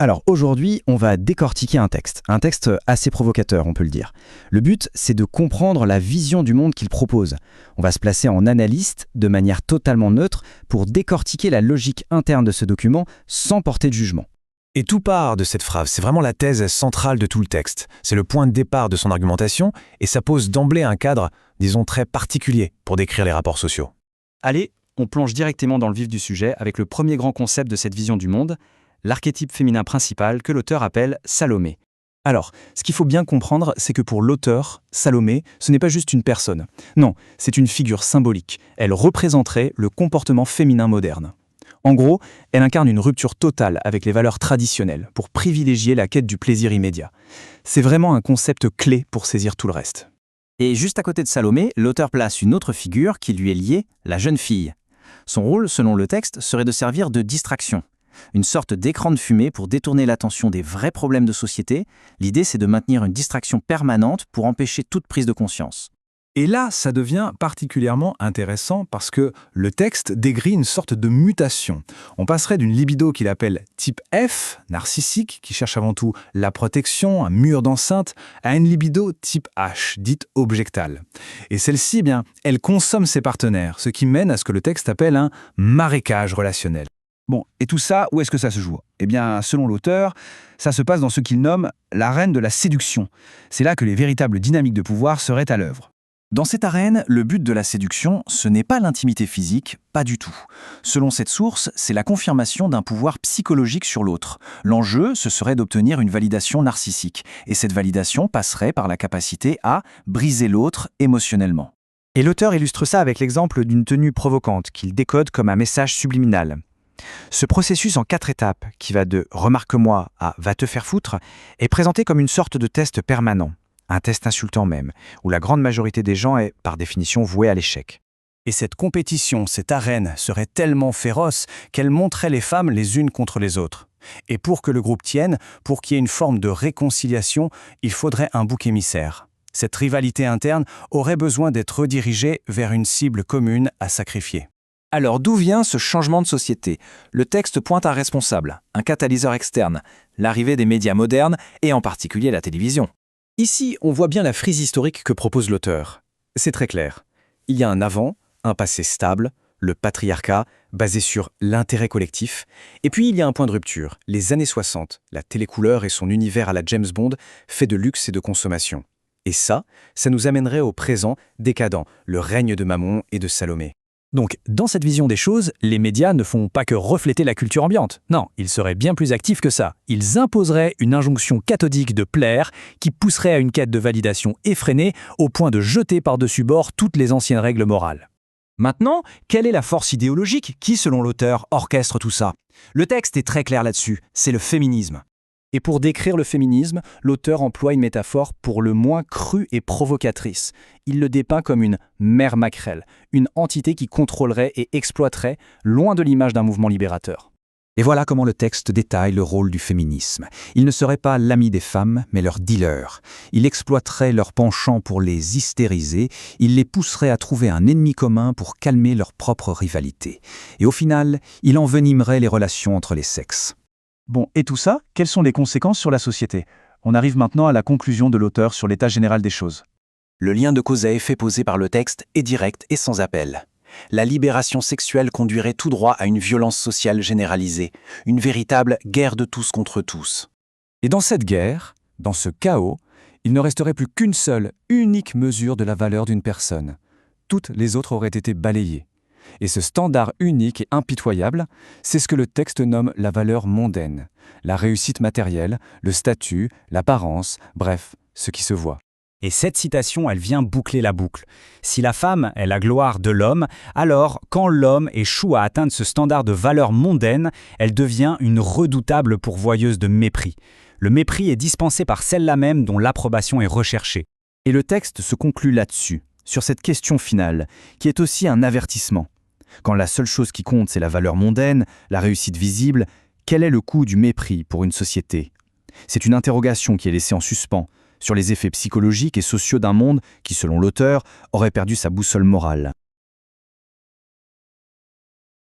Alors aujourd'hui, on va décortiquer un texte assez provocateur, on peut le dire. Le but, c'est de comprendre la vision du monde qu'il propose. On va se placer en analyste de manière totalement neutre pour décortiquer la logique interne de ce document sans porter de jugement. Et tout part de cette phrase, c'est vraiment la thèse centrale de tout le texte. C'est le point de départ de son argumentation et ça pose d'emblée un cadre, disons, très particulier pour décrire les rapports sociaux. Allez, on plonge directement dans le vif du sujet avec le premier grand concept de cette vision du monde, l'archétype féminin principal que l'auteur appelle Salomé. Alors, ce qu'il faut bien comprendre, c'est que pour l'auteur, Salomé, ce n'est pas juste une personne. Non, c'est une figure symbolique. Elle représenterait le comportement féminin moderne. En gros, elle incarne une rupture totale avec les valeurs traditionnelles pour privilégier la quête du plaisir immédiat. C'est vraiment un concept clé pour saisir tout le reste. Et juste à côté de Salomé, l'auteur place une autre figure qui lui est liée, la jeune fille. Son rôle, selon le texte, serait de servir de distraction. Une sorte d'écran de fumée pour détourner l'attention des vrais problèmes de société. L'idée, c'est de maintenir une distraction permanente pour empêcher toute prise de conscience. Et là, ça devient particulièrement intéressant parce que le texte décrit une sorte de mutation. On passerait d'une libido qu'il appelle type F, narcissique, qui cherche avant tout la protection, un mur d'enceinte, à une libido type H, dite objectale. Et celle-ci, elle consomme ses partenaires, ce qui mène à ce que le texte appelle un marécage relationnel. Bon, et tout ça, où est-ce que ça se joue? Eh bien, selon l'auteur, ça se passe dans ce qu'il nomme l'arène de la séduction. C'est là que les véritables dynamiques de pouvoir seraient à l'œuvre. Dans cette arène, le but de la séduction, ce n'est pas l'intimité physique, pas du tout. Selon cette source, c'est la confirmation d'un pouvoir psychologique sur l'autre. L'enjeu, ce serait d'obtenir une validation narcissique. Et cette validation passerait par la capacité à briser l'autre émotionnellement. Et l'auteur illustre ça avec l'exemple d'une tenue provocante qu'il décode comme un message subliminal. Ce processus en 4 étapes, qui va de « remarque-moi » à « va te faire foutre », est présenté comme une sorte de test permanent. Un test insultant même, où la grande majorité des gens est, par définition, vouée à l'échec. Et cette compétition, cette arène, serait tellement féroce qu'elle montrait les femmes les unes contre les autres. Et pour que le groupe tienne, pour qu'il y ait une forme de réconciliation, il faudrait un bouc émissaire. Cette rivalité interne aurait besoin d'être redirigée vers une cible commune à sacrifier. Alors d'où vient ce changement de société? Le texte pointe un responsable, un catalyseur externe, l'arrivée des médias modernes et en particulier la télévision. Ici, on voit bien la frise historique que propose l'auteur. C'est très clair. Il y a un avant, un passé stable, le patriarcat, basé sur l'intérêt collectif, et puis il y a un point de rupture, les années 60, la télécouleur et son univers à la James Bond, fait de luxe et de consommation. Et ça nous amènerait au présent décadent, le règne de Mammon et de Salomé. Donc, dans cette vision des choses, les médias ne font pas que refléter la culture ambiante. Non, ils seraient bien plus actifs que ça. Ils imposeraient une injonction cathodique de plaire qui pousserait à une quête de validation effrénée au point de jeter par-dessus bord toutes les anciennes règles morales. Maintenant, quelle est la force idéologique qui, selon l'auteur, orchestre tout ça? Le texte est très clair là-dessus, c'est le féminisme. Et pour décrire le féminisme, l'auteur emploie une métaphore pour le moins crue et provocatrice. Il le dépeint comme une mère maquerelle, une entité qui contrôlerait et exploiterait, loin de l'image d'un mouvement libérateur. Et voilà comment le texte détaille le rôle du féminisme. Il ne serait pas l'ami des femmes, mais leur dealer. Il exploiterait leurs penchants pour les hystériser, il les pousserait à trouver un ennemi commun pour calmer leur propre rivalité. Et au final, il envenimerait les relations entre les sexes. Bon, et tout ça, quelles sont les conséquences sur la société? On arrive maintenant à la conclusion de l'auteur sur l'état général des choses. Le lien de cause à effet posé par le texte est direct et sans appel. La libération sexuelle conduirait tout droit à une violence sociale généralisée, une véritable guerre de tous contre tous. Et dans cette guerre, dans ce chaos, il ne resterait plus qu'une seule, unique mesure de la valeur d'une personne. Toutes les autres auraient été balayées. Et ce standard unique et impitoyable, c'est ce que le texte nomme la valeur mondaine, la réussite matérielle, le statut, l'apparence, bref, ce qui se voit. Et cette citation, elle vient boucler la boucle. Si la femme est la gloire de l'homme, alors quand l'homme échoue à atteindre ce standard de valeur mondaine, elle devient une redoutable pourvoyeuse de mépris. Le mépris est dispensé par celle-là même dont l'approbation est recherchée. Et le texte se conclut là-dessus, sur cette question finale, qui est aussi un avertissement. Quand la seule chose qui compte, c'est la valeur mondaine, la réussite visible, quel est le coût du mépris pour une société? C'est une interrogation qui est laissée en suspens sur les effets psychologiques et sociaux d'un monde qui, selon l'auteur, aurait perdu sa boussole morale.